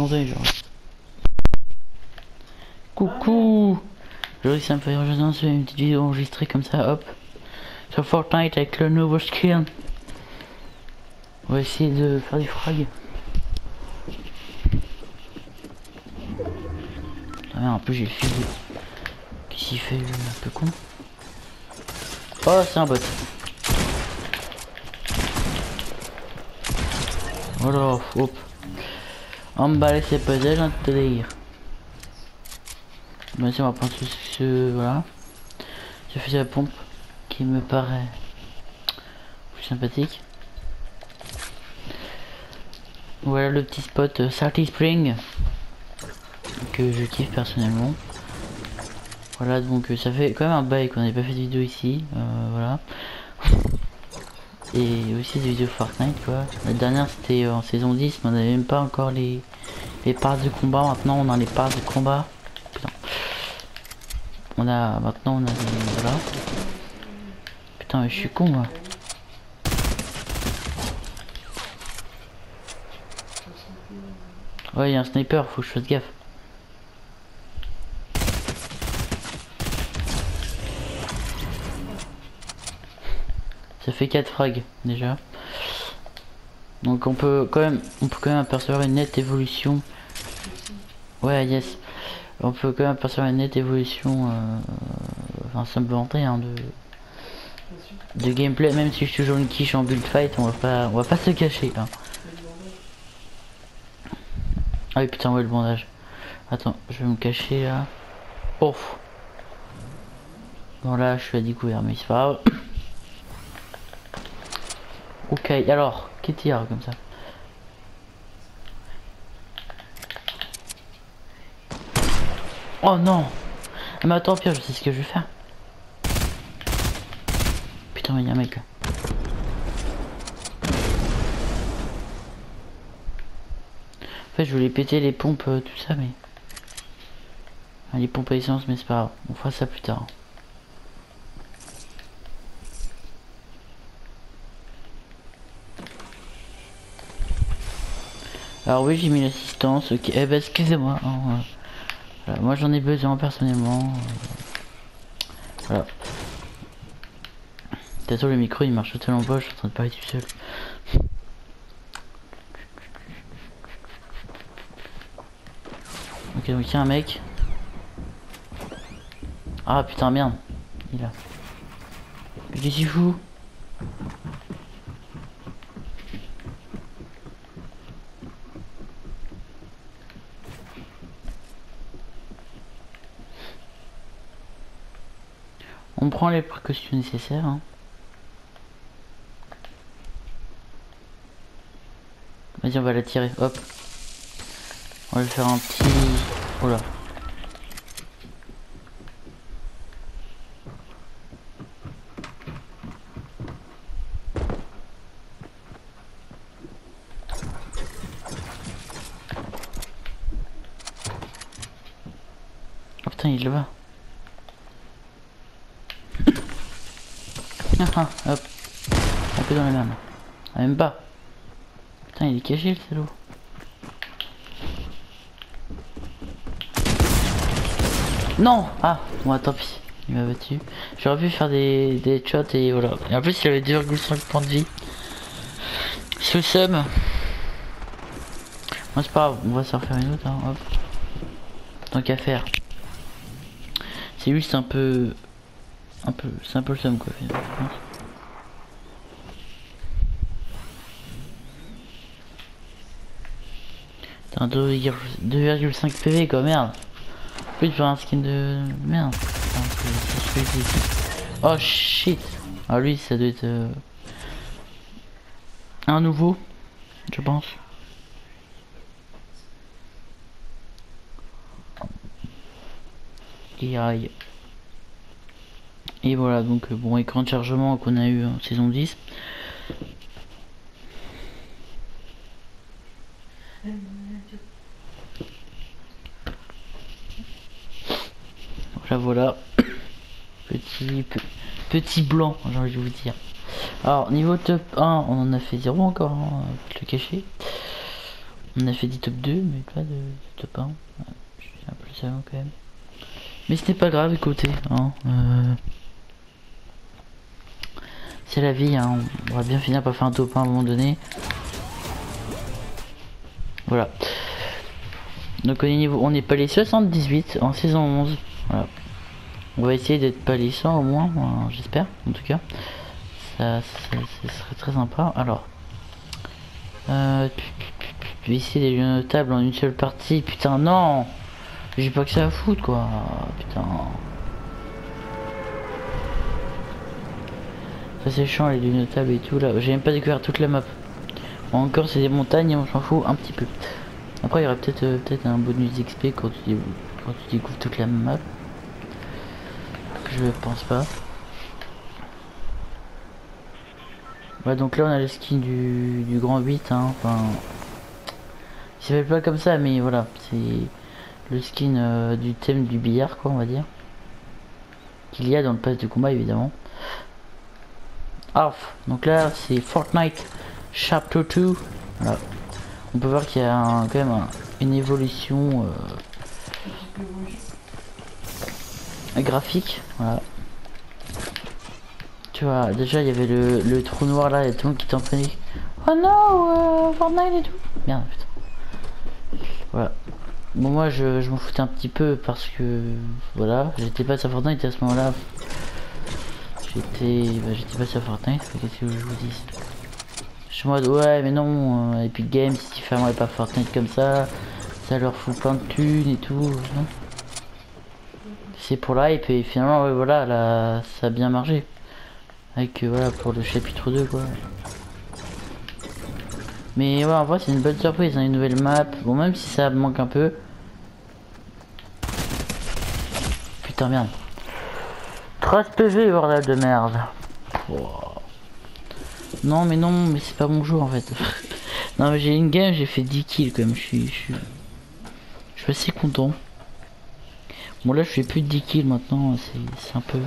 secondé genre. Coucou. Aujourd'hui ça me fait rejoindre sur une petite vidéo enregistrée comme ça, hop. Sur Fortnite avec le nouveau skin. On va essayer de faire du frag. Ah, un peu j'ai le fil. Qu'est-ce qu'il fait un peu con. Oh c'est un bot. Voilà, hop. Emballer ces puzzles en délire. Bien sûr on va prendre voilà. J'ai fait la pompe qui me paraît plus sympathique. Voilà le petit spot Salty Spring que je kiffe personnellement. Voilà donc ça fait quand même un bail qu'on n'avait pas fait de vidéo ici, voilà. Et aussi des vidéos Fortnite quoi. La dernière c'était en saison 10 mais on n'avait même pas encore les parts de combat. Maintenant on a les parts de combat. Putain. Maintenant on a des, voilà. Putain mais je suis con moi. Ouais il y a un sniper, faut que je fasse gaffe. Ça fait 4 frags déjà. Donc on peut quand même apercevoir une nette évolution. Ouais yes. On peut quand même apercevoir une nette évolution enfin ça me peut vanter hein, de gameplay, même si je suis toujours une quiche en build fight, on va pas se cacher hein. Ah oui putain ouais le bandage. Attends, je vais me cacher là. Oh. Bon là je suis à découvert mais c'est pas grave. Ok alors, qui tire comme ça? Oh non. Mais attends pire, je sais ce que je vais faire. Putain mais il y a un mec là. En fait je voulais péter les pompes tout ça mais... Ah, les pompes à essence mais c'est pas grave, on fera ça plus tard. Alors oui j'ai mis l'assistance, ok, eh ben excusez-moi hein, voilà, moi j'en ai besoin personnellement, voilà. Peut-être le micro il marche totalement pas, je suis en train de parler tout seul. Ok donc il y a un mec. Ah putain merde, il est là. Mais qu'est-ce qu'il fout? On prend les précautions nécessaires hein. Vas-y on va la tirer, hop. On va lui faire un petit... Oh là. Oh putain il est là-bas. Ah hop. Un peu dans la merde. Ah même pas. Putain il est caché le salaud. Non. Ah bon tant pis. Il m'a battu. J'aurais pu faire des shots et voilà. Et en plus il avait 2,5 points de vie. Ce seum. Moi c'est pas grave, on va se refaire une autre hein, hop. Tant qu'à faire. C'est juste c'est un peu le seum quoi finalement. T'as un 2,5 PV quoi, merde. Plus de faire un skin de merde. Oh shit. Ah lui ça doit être un nouveau, je pense. Et aïe. Et voilà donc bon écran de chargement qu'on a eu en saison 10. Voilà. Petit blanc, j'ai envie de vous dire. Alors niveau top 1, on en a fait 0 encore, hein, je le cacher. On a fait du top 2 mais pas de top 1. Ouais, je suis un peu savant quand même. Mais ce n'est pas grave, écoutez, hein, c'est la vie, hein. On va bien finir par faire un top 1 à un moment donné. Voilà. Donc on est pas les 78 en saison 11. Voilà. On va essayer d'être pas les 100 au moins, j'espère en tout cas. Ça serait très sympa. Alors, essayer des jeux notables en une seule partie. Putain non, j'ai pas que ça à foutre quoi. Putain. Ça c'est chiant les lieux notables et tout là. J'ai même pas découvert toute la map. Bon, encore c'est des montagnes et on s'en fout un petit peu. Après il y aurait peut-être un bonus XP quand tu découvres toute la map. Je pense pas. Ouais, donc là on a le skin du grand 8 hein. Enfin, il s'appelle pas comme ça mais voilà, c'est le skin du thème du billard quoi on va dire. Qu'il y a dans le pass de combat évidemment. Off. Donc là c'est Fortnite Chapter 2. Voilà. On peut voir qu'il y a quand même une évolution graphique. Voilà. Tu vois, déjà il y avait le trou noir là, il y a tout le monde qui était en panique. Oh non, Fortnite et tout. Merde, putain. Voilà. Bon, moi je m'en foutais un petit peu parce que voilà, j'étais pas sur Fortnite à ce moment-là. J'étais pas sur Fortnite, qu'est-ce que je vous dis? Je suis en mode ouais, mais non, Epic Games, si tu fermerais pas Fortnite comme ça leur fout plein de thunes et tout. C'est pour l'hype et finalement, ouais, voilà, là, ça a bien marché. Avec voilà pour le chapitre 2 quoi. Mais ouais en vrai c'est une bonne surprise, hein, une nouvelle map. Bon même si ça manque un peu. Putain merde. 13 PV bordel de merde. Wow. Non mais c'est pas mon jour en fait. Non mais j'ai une game, j'ai fait 10 kills quand même, je suis assez content. Bon là je fais plus de 10 kills maintenant, c'est un peu...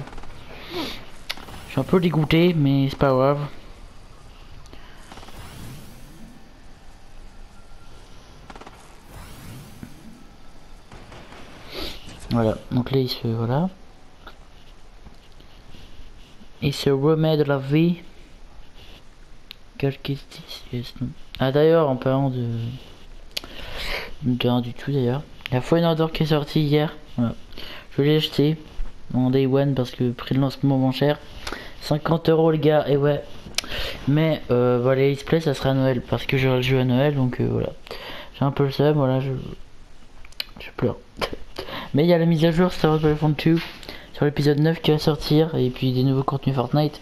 Je suis un peu dégoûté mais c'est pas grave. Voilà, donc là il se... voilà. Il se remet de la vie. Quel yes, ah d'ailleurs en parlant de rien du tout d'ailleurs. La Fallen Order qui est sortie hier. Voilà. Je l'ai acheté en day one parce que prix de lancement moins cher. 50 € les gars, et ouais. Mais voilà, les displays ça sera à Noël parce que j'aurai le jeu à Noël donc voilà. J'ai un peu le seum, voilà, je pleure. Mais il y a la mise à jour Star Wars Battlefront 2 sur l'épisode 9 qui va sortir et puis des nouveaux contenus Fortnite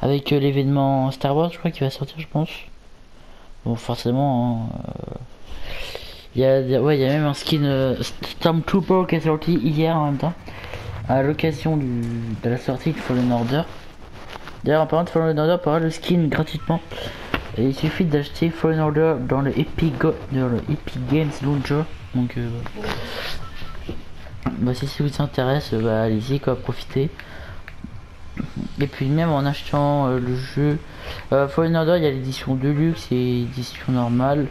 avec l'événement Star Wars je crois qui va sortir je pense. Bon forcément hein, il y a même un skin Stormtrooper qui est sorti hier en même temps à l'occasion de la sortie de Fallen Order. D'ailleurs en parlant de Fallen Order, pour avoir le skin gratuitement, et il suffit d'acheter Fallen Order dans le Epic Games Launcher. Donc bah, si ça vous intéresse, bah, allez-y quoi, profitez. Et puis même en achetant le jeu Fallen Order, il y a l'édition Deluxe et l'édition normale.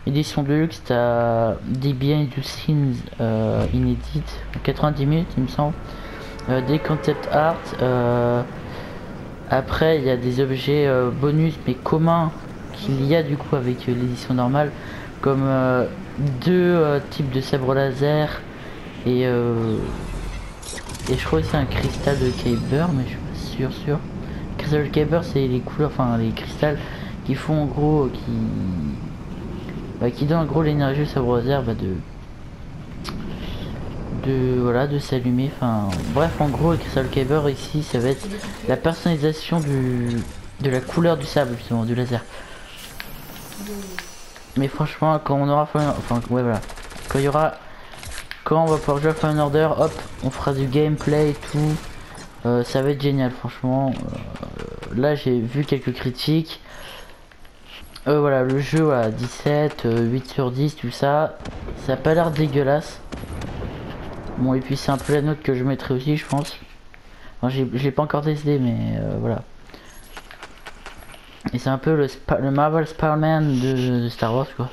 Édition Deluxe, t'as des behind the scenes inédites, 90 minutes il me semble, des concept art, après il y a des objets bonus mais communs qu'il y a du coup avec l'édition normale, comme deux types de sabre laser et je crois que c'est un cristal de Kyber, mais je suis pas sûr. Cristal de Kyber c'est les couleurs, enfin les cristals qui font en gros qui donne en gros l'énergie au sabre laser voilà de s'allumer, enfin bref en gros le Crystal Kyber ici ça va être la personnalisation de la couleur du sable justement du laser. Mais franchement quand on aura ouais voilà, quand on va pouvoir jouer à Fallen Order, hop on fera du gameplay et tout, ça va être génial franchement. Là j'ai vu quelques critiques. Voilà, le jeu à 17, 8 sur 10, tout ça, ça a pas l'air dégueulasse. Bon, et puis c'est un peu la note que je mettrai aussi, je pense. Enfin, je l'ai pas encore testé, mais voilà. Et c'est un peu le Marvel Spider-Man de Star Wars quoi.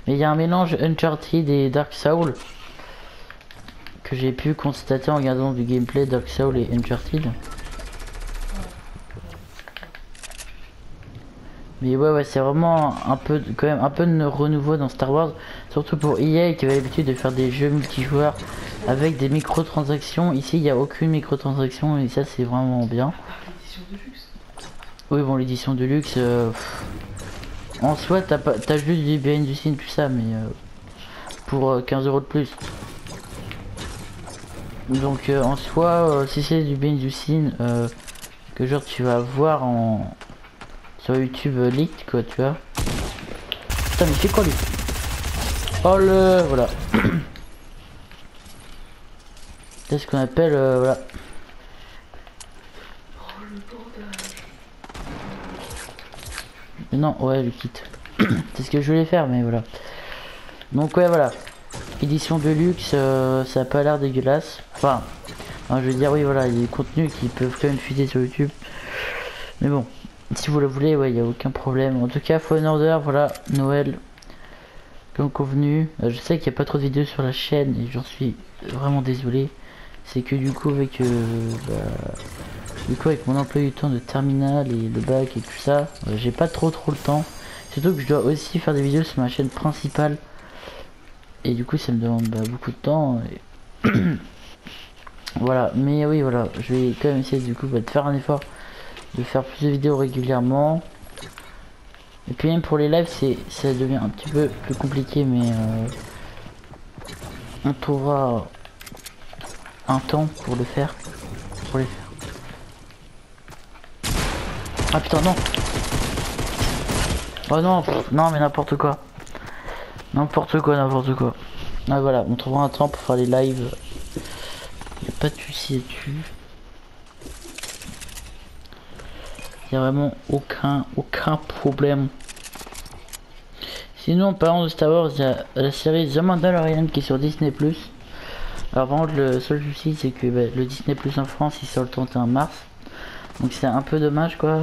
Mais il y a un mélange Uncharted et Dark Souls que j'ai pu constater en regardant du gameplay Dark Souls et Uncharted. Mais ouais c'est vraiment un peu quand même un peu de renouveau dans Star Wars, surtout pour EA qui avait l'habitude de faire des jeux multijoueurs avec des microtransactions. Ici il n'y a aucune microtransaction et ça c'est vraiment bien. Oui bon l'édition de luxe en soi t'as juste du behind the scene tout ça mais pour 15 € de plus. Donc en soi si c'est du behind the scene que genre tu vas voir en sur YouTube leaked quoi tu vois. Putain mais c'est quoi lui? Oh le voilà. C'est ce qu'on appelle voilà. Non ouais le kit. C'est ce que je voulais faire mais voilà. Donc ouais voilà. Édition de luxe ça a pas l'air dégueulasse. Enfin je veux dire oui voilà il y a des contenus qui peuvent quand même fuiter sur YouTube. Mais bon si vous le voulez ouais il n'y a aucun problème. En tout cas Fallen Order voilà Noël. Comme convenu, je sais qu'il n'y a pas trop de vidéos sur la chaîne et j'en suis vraiment désolé. C'est que du coup avec avec mon emploi du temps de terminal et le bac et tout ça, j'ai pas trop le temps. Surtout que je dois aussi faire des vidéos sur ma chaîne principale. Et du coup ça me demande beaucoup de temps. Et voilà, mais oui voilà, je vais quand même essayer du coup de faire un effort de faire plus de vidéos régulièrement. Et puis même pour les lives ça devient un petit peu plus compliqué mais on trouvera un temps pour le faire. Pour les faire. Ah putain non. Oh non, non mais n'importe quoi. N'importe quoi, n'importe quoi. Ah voilà, on trouvera un temps pour faire les lives. Y a pas de soucis là-dessus. Y a vraiment aucun problème. Sinon, en parlant de Star Wars, il y a la série The Mandalorian qui est sur Disney+. Alors par contre, le seul souci, c'est que le Disney+ en France, il sort le 31 mars. Donc c'est un peu dommage, quoi.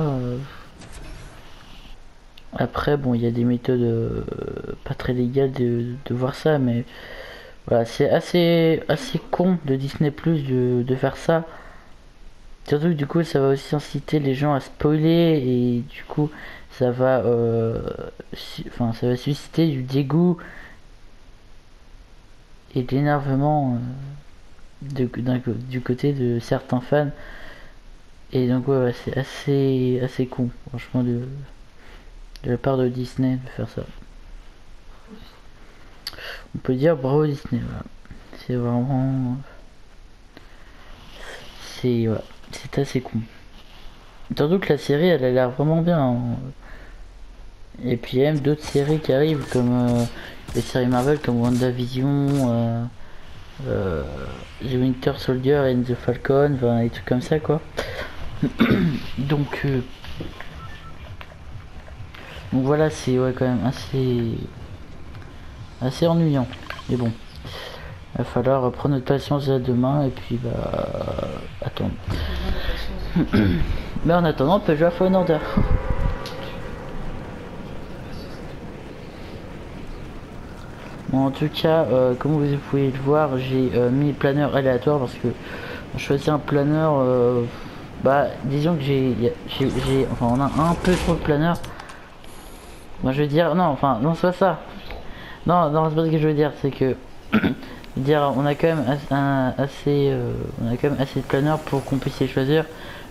Après, bon, il y a des méthodes pas très légales de voir ça, mais voilà, c'est assez con de Disney+ de faire ça. Surtout que du coup ça va aussi inciter les gens à spoiler et du coup ça va ça va susciter du dégoût et de l'énervement du côté de certains fans. Et donc ouais, c'est assez con franchement de la part de Disney de faire ça. On peut dire bravo Disney, voilà. C'est vraiment c'est assez con. Surtout que la série elle a l'air vraiment bien hein. Et puis il y a même d'autres séries qui arrivent comme les séries Marvel comme WandaVision, The Winter Soldier and the Falcon, enfin des trucs comme ça quoi. Donc voilà c'est ouais quand même assez ennuyant. Mais bon. Il va falloir prendre notre patience à demain et puis attendre. Mais en attendant on peut jouer à Fallen Order. Bon, en tout cas comme vous pouvez le voir j'ai mis planeur aléatoire parce que on choisit un planeur disons que enfin on a un peu trop de planeurs. Moi je veux dire non enfin non c'est pas ça. Non c'est pas ce que je veux dire c'est que dire on a quand même assez de planeurs pour qu'on puisse les choisir.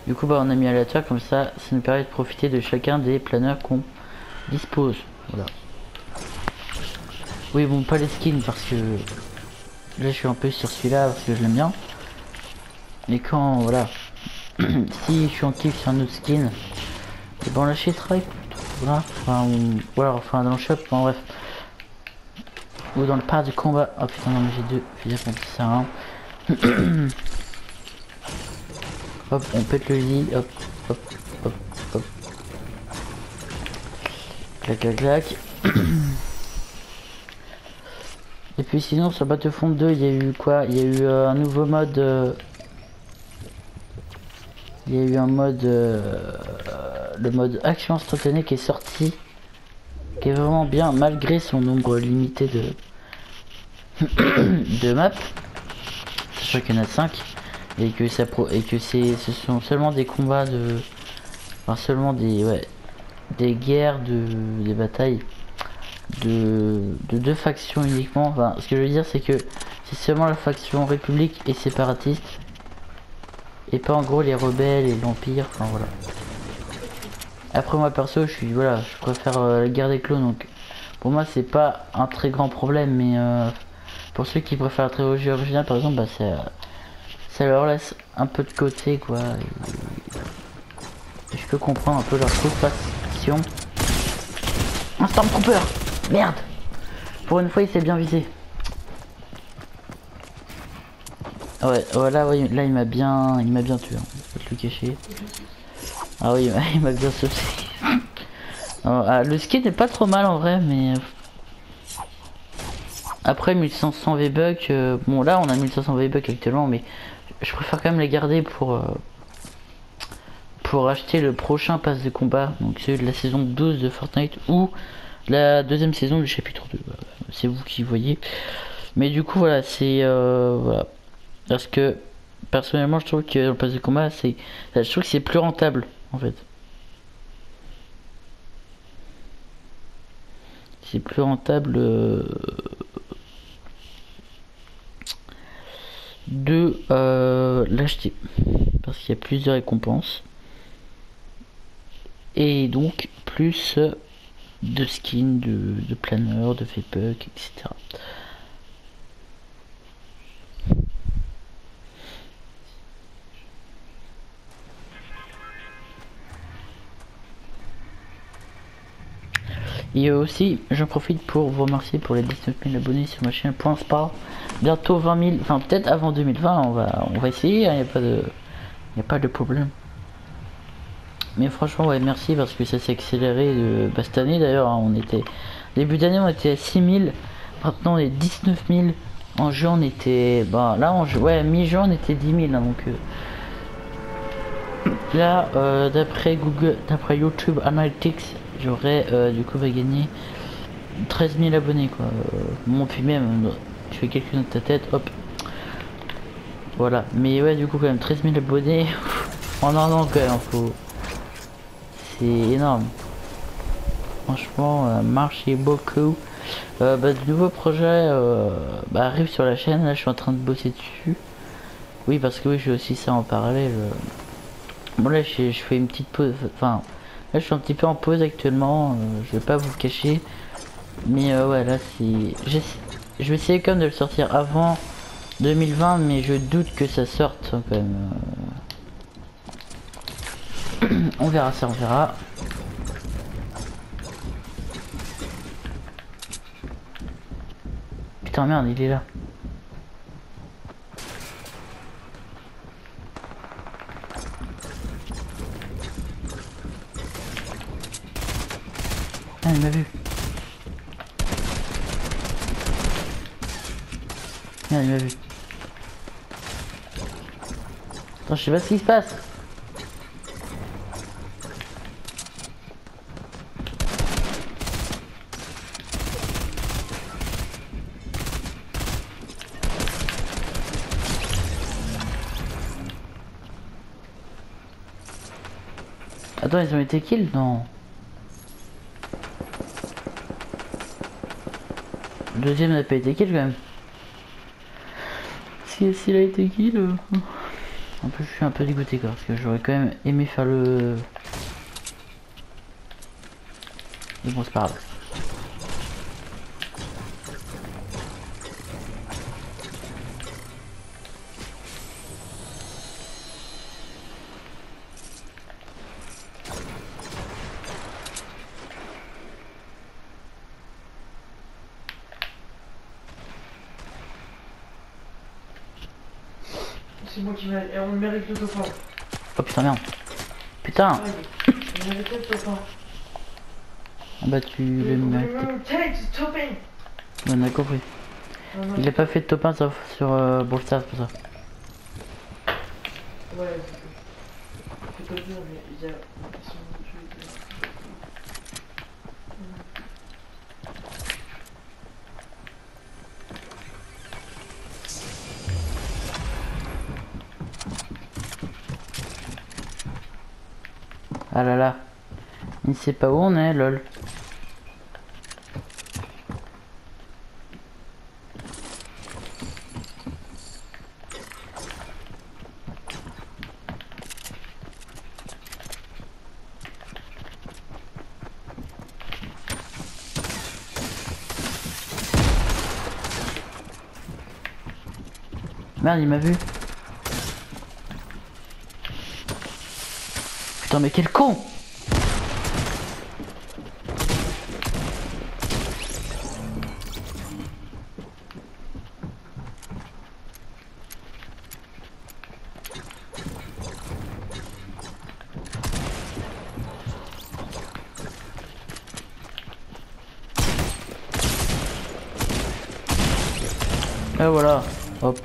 Du coup on a mis aléatoire comme ça nous permet de profiter de chacun des planeurs qu'on dispose. Voilà. Oui bon pas les skins parce que là je suis un peu sur celui-là parce que je l'aime bien. Mais quand voilà si je suis en kiff sur un autre skin et on l'achètera voilà enfin dans le shop enfin, bref. Ou dans le parc de combat. Oh putain non mais j'ai deux fusils pour ça hein. Hop on pète le lit. Hop. Clac. Et puis sinon sur Battlefront 2 il y a eu quoi? Il y a eu un nouveau mode Il y a eu un mode, le mode action instantanée qui est sorti, qui est vraiment bien malgré son nombre limité de maps. Sachant qu'il y en a 5 et que ce sont seulement des combats enfin seulement des guerres, des batailles de deux factions uniquement. Enfin, ce que je veux dire, c'est que c'est seulement la faction république et séparatiste et pas en gros les rebelles et l'empire. Enfin voilà. Après moi perso, je préfère la guerre des clones, donc pour moi c'est pas un très grand problème, mais pour ceux qui préfèrent la trilogie originale par exemple, bah ça leur laisse un peu de côté quoi. Et je peux comprendre un peu leur frustration. Un Stormtrooper! Merde! Pour une fois il s'est bien visé. Ouais, voilà, ouais, là il m'a bien tué, hein. Je vais te le cacher. Ah oui, il m'a bien sauté. Le skate est pas trop mal en vrai, mais après 1500 V-Bucks, bon là on a 1500 V-Bucks actuellement, mais je préfère quand même les garder pour acheter le prochain pass de combat, donc celui de la saison 12 de Fortnite ou la deuxième saison du chapitre 2. C'est vous qui voyez. Mais du coup voilà, c'est voilà. Parce que personnellement je trouve que le pass de combat je trouve que c'est plus rentable en fait. C'est plus rentable de l'acheter parce qu'il y a plus de récompenses et donc plus de skins, de planeurs, de V-Bucks, etc. Et aussi, j'en profite pour vous remercier pour les 19 000 abonnés sur ma chaîne Point Spa. Bientôt 20 000, enfin peut-être avant 2020, on va essayer, il n'y a pas de problème. Mais franchement, ouais, merci parce que ça s'est accéléré cette année d'ailleurs. Hein, début d'année, on était à 6 000, maintenant on est 19 000. En juin, on était, ouais, mi-juin, on était 10 000. Hein, donc là, d'après Google, d'après YouTube Analytics, j'aurais du coup va gagner 13 000 abonnés quoi. Bon puis même tu fais quelques dans ta tête, hop. Voilà, mais ouais du coup quand même 13 000 abonnés en un an quand même, c'est énorme. Franchement, marchez beaucoup. De nouveaux projets arrivent sur la chaîne, là je suis en train de bosser dessus. Oui parce que oui j'ai aussi ça en parallèle. Bon là je fais une petite pause, enfin là je suis un petit peu en pause actuellement, je vais pas vous le cacher. Mais ouais là je vais essayer quand même de le sortir avant 2020, mais je doute que ça sorte quand même. On verra ça, on verra. Putain merde, il est là. Ah il m'a vu. Merde, il m'a vu. Attends, je sais pas ce qui se passe. Attends, ils ont été kills? Non. Le deuxième n'a pas été kill quand même. S'il a été kill... En plus je suis un peu dégoûté quoi, parce que j'aurais quand même aimé faire le... Mais bon c'est pas grave. C'est moi qui mérite. Et on mérite le top 1. Oh putain merde. Putain. On mérite le top 1. Ah bah tu le mérites. On a compris. Il a pas fait de top 1 sauf sur Brawl Stars pour ça. Ouais. pas dur, mais il y a une question de jeu. Ah là là. Il sait pas où on est, lol. Merde, il m'a vu. Putain, mais quel con! Et voilà, hop.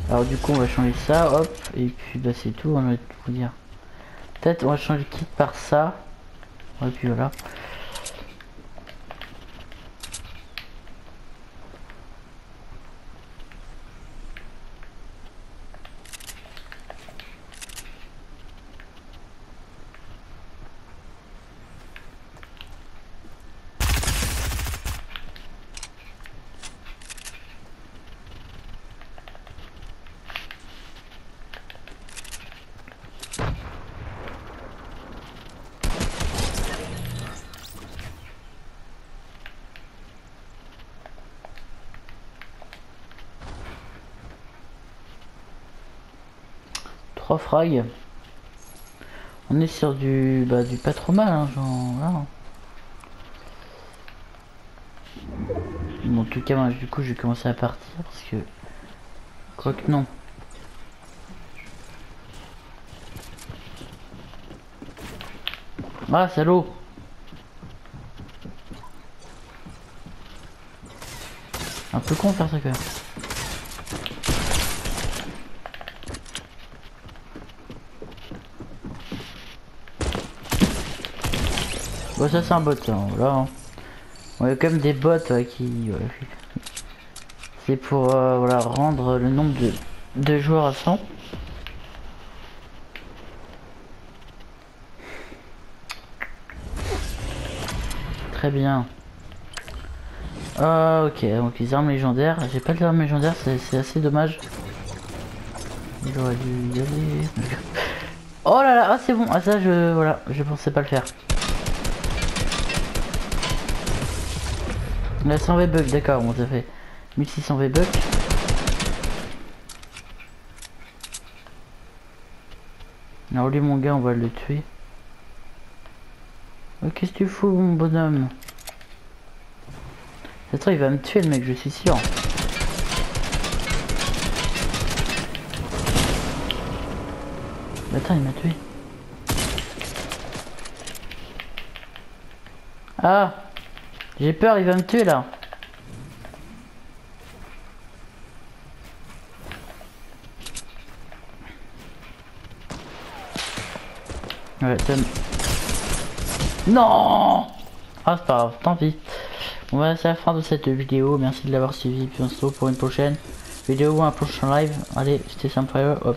Alors du coup on va changer ça, hop, et puis bah c'est tout, on va tout dire. Peut-être on va changer le kit par ça. Et puis voilà. Trois frags. On est sur du pas trop mal, hein, genre voilà. Bon, en tout cas moi du coup je vais commencer à partir parce que quoique non. Ah salaud. Un peu con de faire ça quand même. Bon ça c'est un bot hein, voilà. Hein. On a quand même des bots qui... c'est pour voilà, rendre le nombre de joueurs à 100. Très bien. Ok, donc les armes légendaires. J'ai pas d'armes légendaires, c'est assez dommage. J'aurais dû y aller. Oh là là, ah c'est bon, ah ça voilà, je pensais pas le faire. Là 100 V-Bucks, d'accord, bon ça fait 1600 V-Bucks. Alors lui mon gars on va le tuer. Oh, qu'est-ce que tu fous mon bonhomme? Attends, il va me tuer le mec, je suis sûr. Attends, il m'a tué. Ah, j'ai peur, il va me tuer là. Ouais, non. Ah, c'est pas grave, tant pis. Bon bah c'est la fin de cette vidéo, merci de l'avoir suivi, puis on se retrouve pour une prochaine vidéo ou un prochain live. Allez, c'était Sunfire, hop.